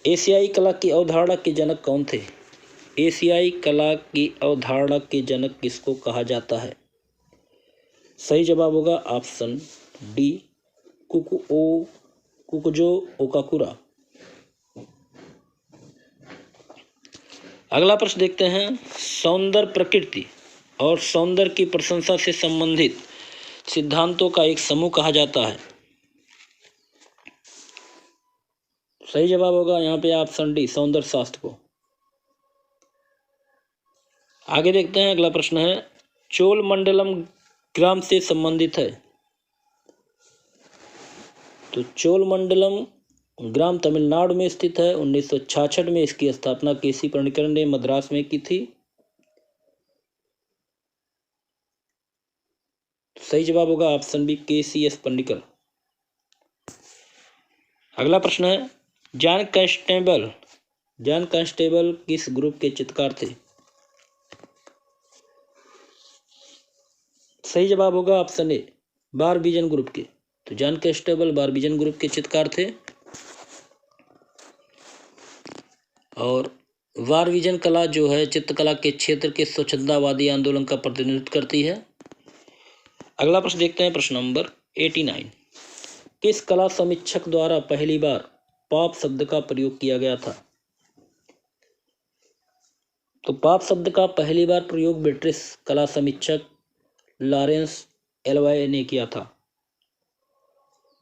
एशियाई कला की अवधारणा के जनक कौन थे? एशियाई कला की अवधारणा के जनक किसको कहा जाता है? सही जवाब होगा ऑप्शन डी कुकुजो ओकाकुरा। अगला प्रश्न देखते हैं, सौंदर्य प्रकृति और सौंदर्य की प्रशंसा से संबंधित सिद्धांतों का एक समूह कहा जाता है। सही जवाब होगा यहाँ पे ऑप्शन डी सौंदर्य शास्त्र को। आगे देखते हैं, अगला प्रश्न है, चोल मंडलम ग्राम से संबंधित है। तो चोल मंडलम ग्राम तमिलनाडु में स्थित है। 1966 में इसकी स्थापना केसी पणिक्कर ने मद्रास में की थी। सही जवाब होगा ऑप्शन बी KCS पणिक्कर। अगला प्रश्न है, जॉन कांस्टेबल किस ग्रुप के चित्रकार थे? सही जवाब होगा ऑप्शन ए बारबीजन ग्रुप के। तो जॉन कांस्टेबल बारबीजन ग्रुप के चित्रकार थे और बारबीजन कला जो है चित्रकला के क्षेत्र के स्वच्छंदवादी आंदोलन का प्रतिनिधित्व करती है। अगला प्रश्न देखते हैं, प्रश्न नंबर 89। किस कला समीक्षक द्वारा पहली बार पॉप शब्द का प्रयोग किया गया था? तो पॉप शब्द का पहली बार प्रयोग ब्रिटिश कला समीक्षक लॉरेंस एलवाई ने किया था।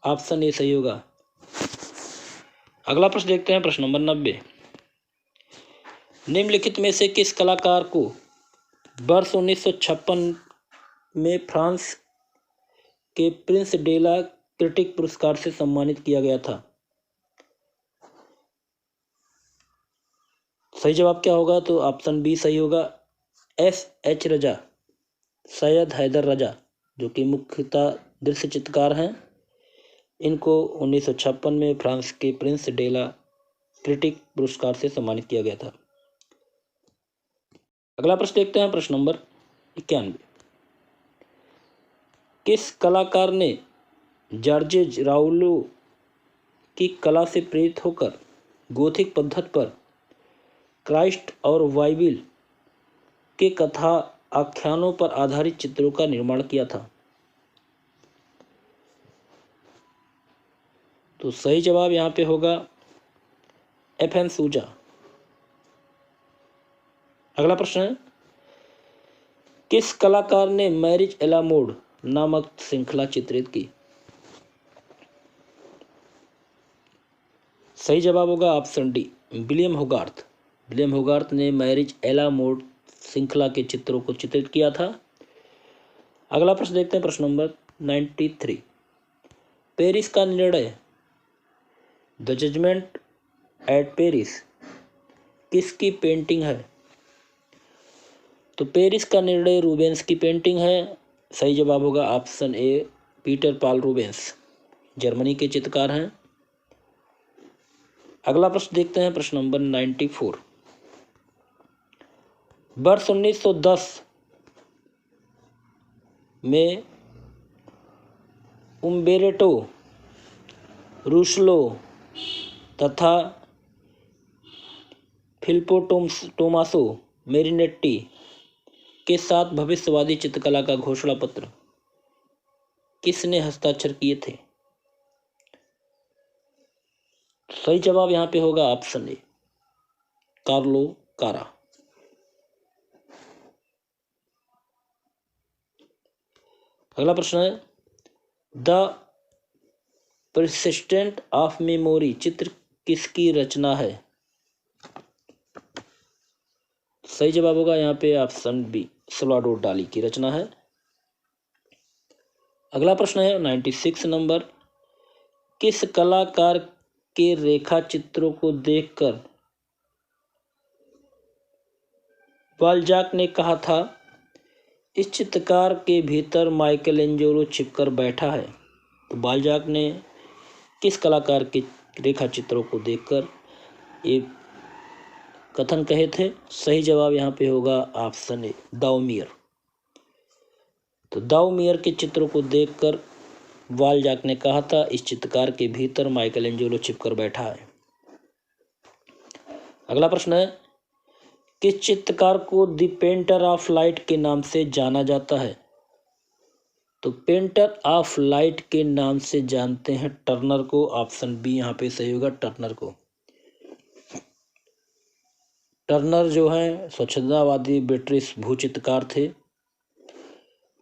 ऑप्शन ए सही होगा। अगला प्रश्न देखते हैं, प्रश्न नंबर 90। निम्नलिखित में से किस कलाकार को वर्ष 1956 में फ्रांस के प्रिंस डेला क्रिटिक पुरस्कार से सम्मानित किया गया था? सही जवाब क्या होगा? तो ऑप्शन बी सही होगा, SH रजा, सैयद हैदर रजा, जो कि मुख्यतः दृश्य चित्रकार हैं। इनको 1956 में फ्रांस के प्रिंस डेला क्रिटिक पुरस्कार से सम्मानित किया गया था। अगला प्रश्न देखते हैं, प्रश्न नंबर 91। किस कलाकार ने जॉर्ज राउलो की कला से प्रेरित होकर गोथिक पद्धति पर क्राइस्ट और बाइबिल के कथा आख्यानों पर आधारित चित्रों का निर्माण किया था? तो सही जवाब यहाँ पे होगा FN सूजा। अगला प्रश्न है, किस कलाकार ने मैरिज ए ला मोड नामक श्रृंखला चित्रित की? सही जवाब होगा ऑप्शन डी विलियम होगार्थ। विलियम होगार्थ ने मैरिज ए ला मोड श्रृंखला के चित्रों को चित्रित किया था। अगला प्रश्न देखते हैं, प्रश्न नंबर 93। पेरिस का निर्णय द जजमेंट एट पेरिस किसकी पेंटिंग है? तो पेरिस का निर्णय रूबेंस की पेंटिंग है। सही जवाब होगा option A Peter Paul Rubens, Germany के चित्रकार हैं। अगला प्रश्न देखते हैं, प्रश्न नंबर 94। वर्ष 1910 में उम्बेर्टो रूसलो तथा फिलिप्पो टोमासो मेरिनेट्टी के साथ भविष्यवादी चित्रकला का घोषणा पत्र किसने हस्ताक्षर किए थे? सही जवाब यहाँ पे होगा ऑप्शन ए कार्लो कारा। अगला प्रश्न है, द परसिस्टेंट ऑफ मेमोरी चित्र किसकी रचना है? सही जवाब होगा यहाँ पे ऑप्शन बी सल्वाडोर डाली की रचना है। अगला प्रश्न है 96 नंबर। किस कलाकार के रेखा चित्रों को देखकर बाल्जाक ने कहा था इस चित्रकार के भीतर माइकल एंजेलो छिपकर बैठा है। तो बाल्जाक ने किस कलाकार के रेखा चित्रों को देखकर ये कथन कहे थे? सही जवाब यहाँ पे होगा ऑप्शन ए, दाउमियर। तो दाउमियर के चित्रों को देखकर बाल्जाक ने कहा था, इस चित्रकार के भीतर माइकल एंजेलो छिपकर बैठा है। अगला प्रश्न है, किस चित्रकार को द पेंटर ऑफ लाइट के नाम से जाना जाता है? तो पेंटर ऑफ लाइट के नाम से जानते हैं टर्नर को। ऑप्शन बी यहाँ पे सही होगा, टर्नर को। टर्नर जो है स्वच्छतावादी ब्रिटिश भूचित्रकार थे।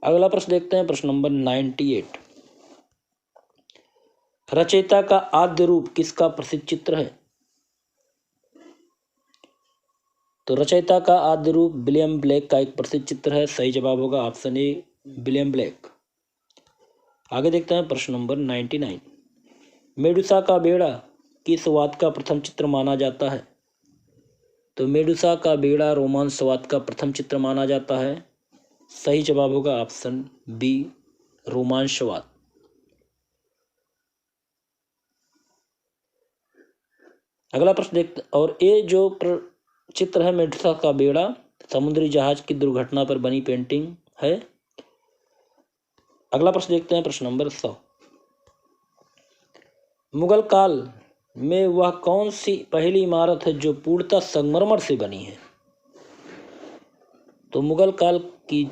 अगला प्रश्न देखते हैं, प्रश्न नंबर 98। रचयिता का आद्य रूप किसका प्रसिद्ध चित्र है? तो रचयिता का आद्य रूप विलियम ब्लेक का एक प्रसिद्ध चित्र है। सही जवाब होगा ऑप्शन ए, विलियम ब्लेक। आगे देखते हैं प्रश्न नंबर 99। मेडुसा का बेड़ा किस वाद का प्रथम चित्र माना जाता है? तो मेडुसा का बेड़ा रोमांसवाद का प्रथम चित्र माना जाता है। सही जवाब होगा ऑप्शन बी, रोमांसवाद। अगला प्रश्न देखते, और ये जो चित्र है मेडुसा का बेड़ा, समुद्री जहाज की दुर्घटना पर बनी पेंटिंग है। अगला प्रश्न देखते हैं, प्रश्न नंबर 100। मुगल काल में वह कौन सी पहली इमारत है जो पूर्णतः संगमरमर से बनी है? तो मुगल काल की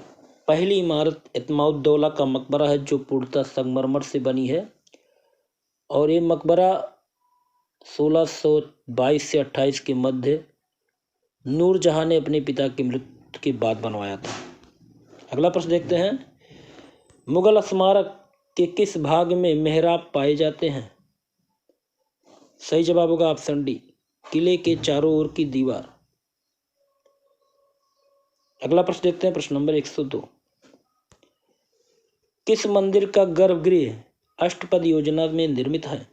पहली इमारत इत्माउद्दौला का मकबरा है, जो पूर्णतः संगमरमर से बनी है। और ये मकबरा 1622 से 28 के मध्य नूरजहां ने अपने पिता की मृत्यु के बाद बनवाया था। अगला प्रश्न देखते हैं, मुगल स्मारक के किस भाग में मेहराब पाए जाते हैं? सही जवाब होगा ऑप्शन डी, किले के चारों ओर की दीवार। अगला प्रश्न देखते हैं, प्रश्न नंबर 102। किस मंदिर का गर्भगृह अष्टपद योजना में निर्मित है?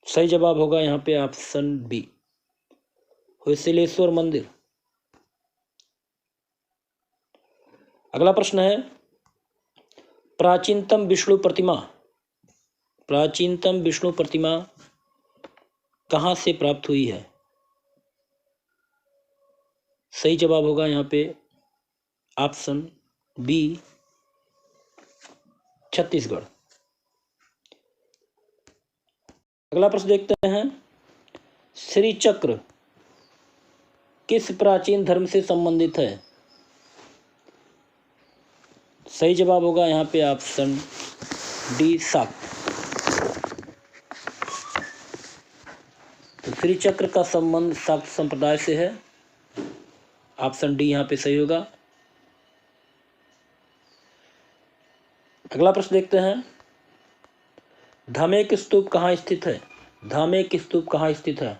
सही जवाब होगा यहाँ पे ऑप्शन बी, होयसलेश्वर मंदिर। अगला प्रश्न है, प्राचीनतम विष्णु प्रतिमा कहाँ से प्राप्त हुई है? सही जवाब होगा यहाँ पे ऑप्शन बी, छत्तीसगढ़। अगला प्रश्न देखते हैं, श्री चक्र किस प्राचीन धर्म से संबंधित है? सही जवाब होगा यहाँ पे ऑप्शन डी, शाक्त। तो श्री चक्र का संबंध शाक्त संप्रदाय से है। ऑप्शन डी यहाँ पे सही होगा। अगला प्रश्न देखते हैं, धामेक स्तूप कहाँ स्थित है? धामेक स्तूप कहाँ स्थित है?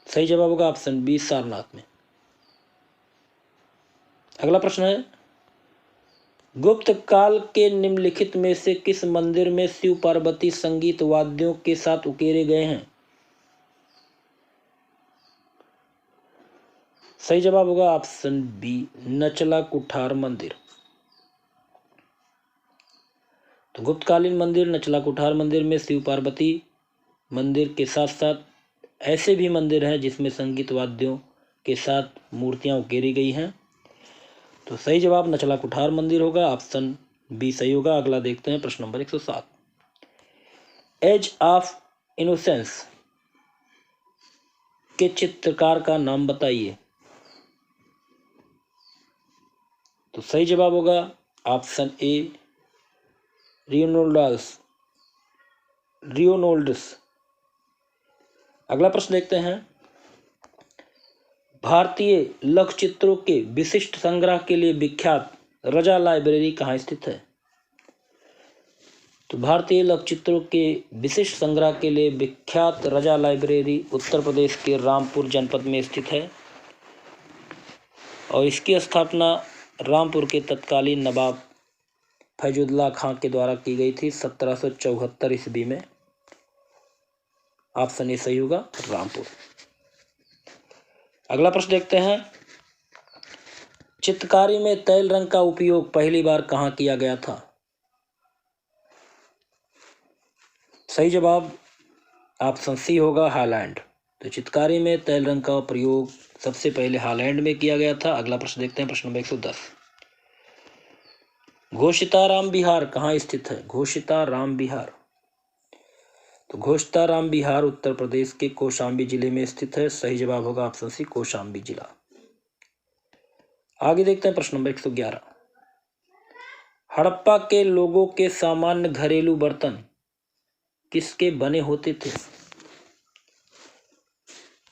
सही जवाब होगा ऑप्शन बी, सारनाथ में। अगला प्रश्न है, गुप्त काल के निम्नलिखित में से किस मंदिर में शिव पार्वती संगीत वाद्यों के साथ उकेरे गए हैं? सही जवाब होगा ऑप्शन बी, नचला कुठार मंदिर। तो गुप्तकालीन मंदिर नचला कुठार मंदिर में शिव पार्वती मंदिर के साथ साथ ऐसे भी मंदिर हैं जिसमें संगीत वाद्यों के साथ मूर्तियां उकेरी गई हैं। तो सही जवाब नचला कुठार मंदिर होगा, ऑप्शन बी सही होगा। अगला देखते हैं, प्रश्न नंबर 107। एज ऑफ इनोसेंस के चित्रकार का नाम बताइए। तो सही जवाब होगा ऑप्शन ए, रियोनोल्डस। अगला प्रश्न देखते हैं, भारतीय लघु चित्रों के विशिष्ट संग्रह के लिए विख्यात रजा लाइब्रेरी कहाँ स्थित है? तो भारतीय लघु चित्रों के विशिष्ट संग्रह के लिए विख्यात रजा लाइब्रेरी उत्तर प्रदेश के रामपुर जनपद में स्थित है। और इसकी स्थापना रामपुर के तत्कालीन नवाब फैजुल्ला खां के द्वारा की गई थी 1774 ईस्वी में। ऑप्शन ए सही होगा, रामपुर। अगला प्रश्न देखते हैं, चित्रकारी में तैल रंग का उपयोग पहली बार कहाँ किया गया था? सही जवाब ऑप्शन सी होगा, हॉलैंड। तो चित्रकारी में तैल रंग का प्रयोग सबसे पहले हॉलैंड में किया गया था। अगला प्रश्न देखते हैं, प्रश्न नंबर 110, घोषिताराम विहार कहाँ स्थित है? घोषिताराम विहार, तो घोषिताराम विहार उत्तर प्रदेश के कौशाम्बी जिले में स्थित है। सही जवाब होगा ऑप्शन सी, कौशाम्बी जिला। आगे देखते हैं, प्रश्न नंबर 111, हड़प्पा के लोगों के सामान्य घरेलू बर्तन किसके बने होते थे?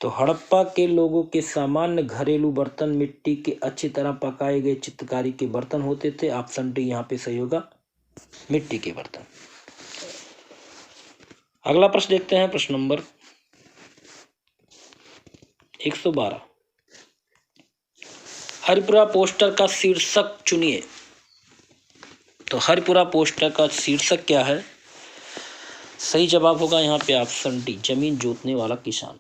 तो हड़प्पा के लोगों के सामान्य घरेलू बर्तन मिट्टी के अच्छी तरह पकाए गए चित्रकारी के बर्तन होते थे। ऑप्शन डी यहाँ पे सही होगा, मिट्टी के बर्तन। अगला प्रश्न देखते हैं, प्रश्न नंबर 112, हरिपुरा पोस्टर का शीर्षक चुनिए। तो हरिपुरा पोस्टर का शीर्षक क्या है? सही जवाब होगा यहाँ पे ऑप्शन डी, जमीन जोतने वाला किसान।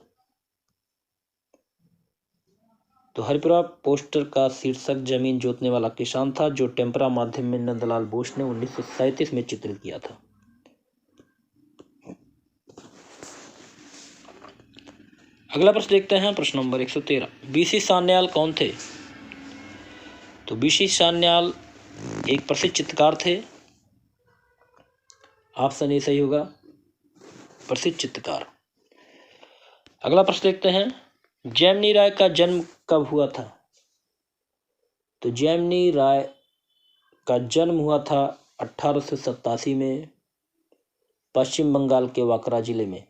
तो हरिपुरा पोस्टर का शीर्षक जमीन जोतने वाला किसान था, जो टेम्परा माध्यम में नंदलाल बोस ने 1937 में चित्रित किया था। अगला प्रश्न देखते हैं, प्रश्न नंबर 113, बीसी सान्याल कौन थे? तो बीसी सान्याल एक प्रसिद्ध चित्रकार थे। ऑप्शन ए सही होगा, प्रसिद्ध चित्रकार। अगला प्रश्न देखते हैं, जैमिनी राय का जन्म कब हुआ था? तो जैमिनी राय का जन्म हुआ था 1887 में पश्चिम बंगाल के वाकरा जिले में,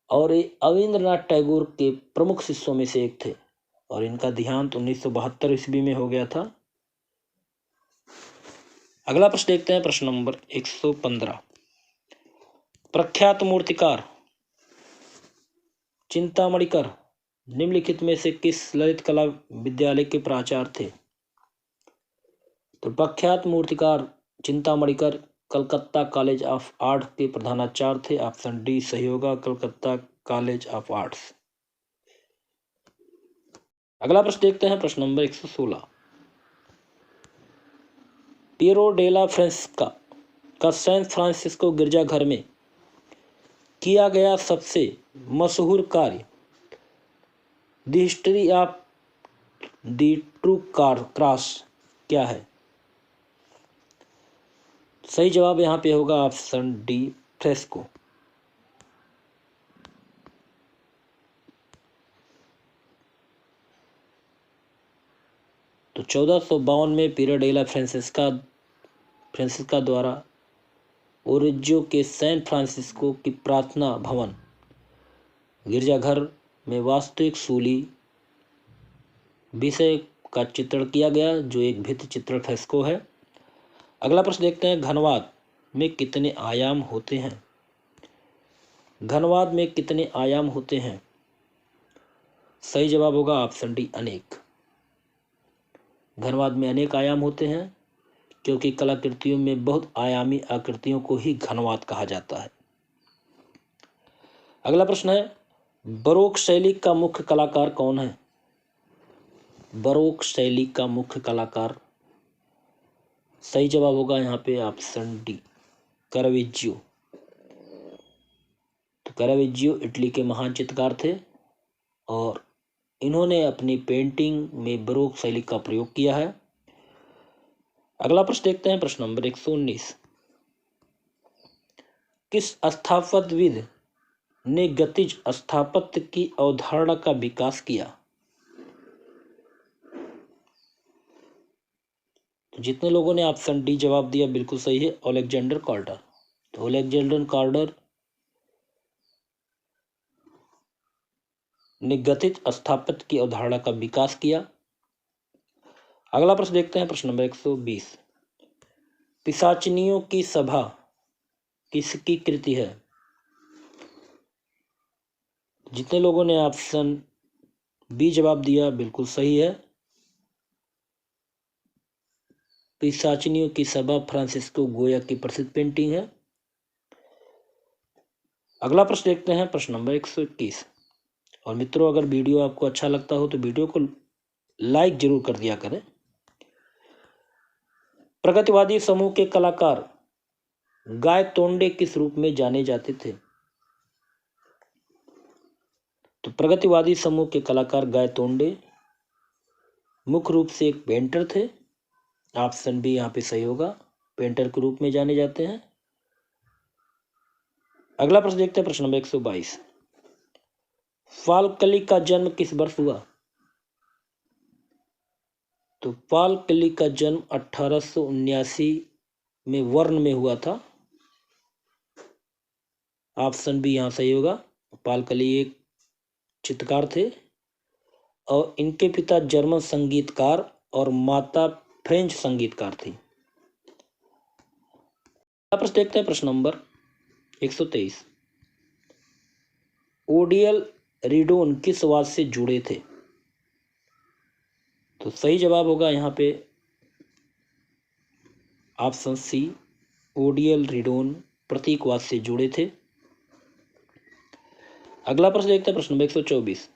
और ये अविंद्रनाथ टैगोर के प्रमुख शिष्यों में से एक थे, और इनका देहांत 1972 ईस्वी में हो गया था। अगला प्रश्न देखते हैं, प्रश्न नंबर 115, प्रख्यात मूर्तिकार चिंतामणिकर निम्नलिखित में से किस ललित कला विद्यालय के प्राचार्य थे? तो प्रख्यात मूर्तिकार चिंतामणिकर कलकत्ता कॉलेज ऑफ आर्ट के प्रधानाचार्य थे। ऑप्शन डी सही होगा, कलकत्ता कॉलेज ऑफ आर्ट्स। अगला प्रश्न देखते हैं, प्रश्न नंबर 116, पियरो डेला फ्रांसिस्का का सैन फ्रांसिस्को गिरजाघर में किया गया सबसे मशहूर कार्य the history of the true cross क्या है? सही जवाब यहाँ पे होगा ऑप्शन डी, फ्रेस्को। तो 1452 में पियरो डेला फ्रांसिस्का द्वारा ओरिजियो के सैन फ्रांसिस्को की प्रार्थना भवन गिरजाघर में वास्तविक सूली विषय का चित्रण किया गया, जो एक भित्ति चित्रण फ्रेस्को है। अगला प्रश्न देखते हैं, घनवाद में कितने आयाम होते हैं? घनवाद में कितने आयाम होते हैं? सही जवाब होगा ऑप्शन डी, अनेक। घनवाद में अनेक आयाम होते हैं, क्योंकि कलाकृतियों में बहुत आयामी आकृतियों को ही घनवाद कहा जाता है। अगला प्रश्न है, बरोक शैली का मुख्य कलाकार कौन है? बरोक शैली का मुख्य कलाकार, सही जवाब होगा यहाँ पे ऑप्शन डी, कैरावेजियो। तो कैरावेजियो इटली के महान चित्रकार थे, और इन्होंने अपनी पेंटिंग में बरोक शैली का प्रयोग किया है। अगला प्रश्न देखते हैं, प्रश्न नंबर 119, किस स्थापत्यविद ने गतिज स्थापत्य की अवधारणा का विकास किया? तो जितने लोगों ने ऑप्शन डी जवाब दिया बिल्कुल सही है, अलेक्जेंडर कॉर्डर। तो अलेक्जेंडर कॉर्डर ने गतिज स्थापत्य की अवधारणा का विकास किया। अगला प्रश्न देखते हैं, प्रश्न नंबर 120, पिशाचिनियों की सभा किसकी कृति है? जितने लोगों ने ऑप्शन बी जवाब दिया बिल्कुल सही है, पिशाचिनियों की सभा फ्रांसिस्को गोया की प्रसिद्ध पेंटिंग है। अगला प्रश्न देखते हैं, प्रश्न नंबर 121, और मित्रों, अगर वीडियो आपको अच्छा लगता हो तो वीडियो को लाइक जरूर कर दिया करें। प्रगतिवादी समूह के कलाकार गायतोंडे किस रूप में जाने जाते थे? तो प्रगतिवादी समूह के कलाकार गायतोंडे मुख्य रूप से एक पेंटर थे। ऑप्शन बी यहाँ पे सही होगा, पेंटर के रूप में जाने जाते हैं। अगला प्रश्न देखते हैं, प्रश्न नंबर 122। फाल्कली का जन्म किस वर्ष हुआ? तो फाल्कली का जन्म 1879 में वर्ण में हुआ था। ऑप्शन बी यहाँ सही होगा। फाल्कली एक चित्रकार थे और इनके पिता जर्मन संगीतकार और माता फ्रेंच संगीतकार थी। प्रश्न देखते हैं, प्रश्न नंबर 123। ओडियल रिडोन किस वाद से जुड़े थे? तो सही जवाब होगा यहाँ पे ऑप्शन सी, ओडियल रिडोन प्रतीकवाद से जुड़े थे। अगला प्रश्न देखते हैं, प्रश्न नंबर 124।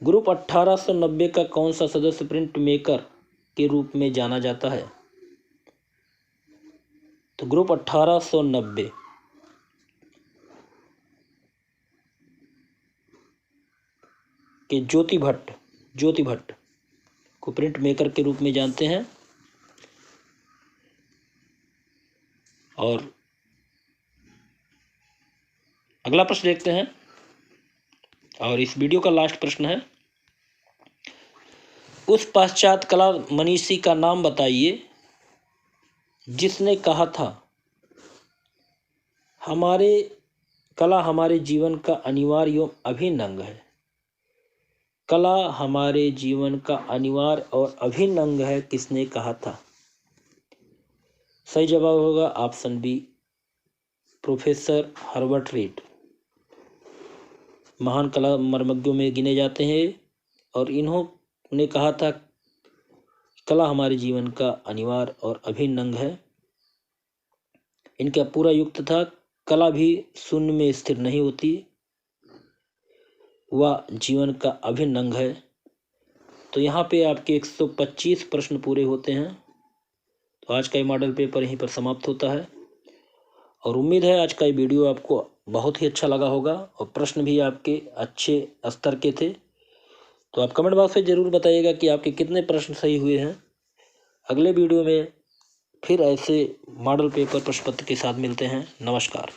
ग्रुप 1890 का कौन सा सदस्य प्रिंट मेकर के रूप में जाना जाता है? तो ग्रुप 1890 के ज्योति भट्ट को प्रिंट मेकर के रूप में जानते हैं। और अगला प्रश्न देखते हैं, और इस वीडियो का लास्ट प्रश्न है। उस पाश्चात्य कला मनीषी का नाम बताइए जिसने कहा था कला हमारे जीवन का अनिवार्य एवं अभिन्न अंग है। कला हमारे जीवन का अनिवार्य और अभिन्न अंग है, किसने कहा था? सही जवाब होगा option B, professor Herbert Read. महान कला मर्मज्ञों में गिने जाते हैं और इन्होंने कहा था कला हमारे जीवन का अनिवार्य और अभिन्न अंग है। इनका पूरा युक्त था, कला भी शून्य में स्थिर नहीं होती, वह जीवन का अभिन्न अंग है। तो यहाँ पे आपके 125 प्रश्न पूरे होते हैं। तो आज का ये मॉडल पेपर यहीं पर समाप्त होता है और उम्मीद है आज का ये वीडियो आपको बहुत ही अच्छा लगा होगा और प्रश्न भी आपके अच्छे स्तर के थे। तो आप कमेंट बॉक्स में ज़रूर बताइएगा कि आपके कितने प्रश्न सही हुए हैं। अगले वीडियो में फिर ऐसे मॉडल पेपर प्रश्न पत्र के साथ मिलते हैं। नमस्कार।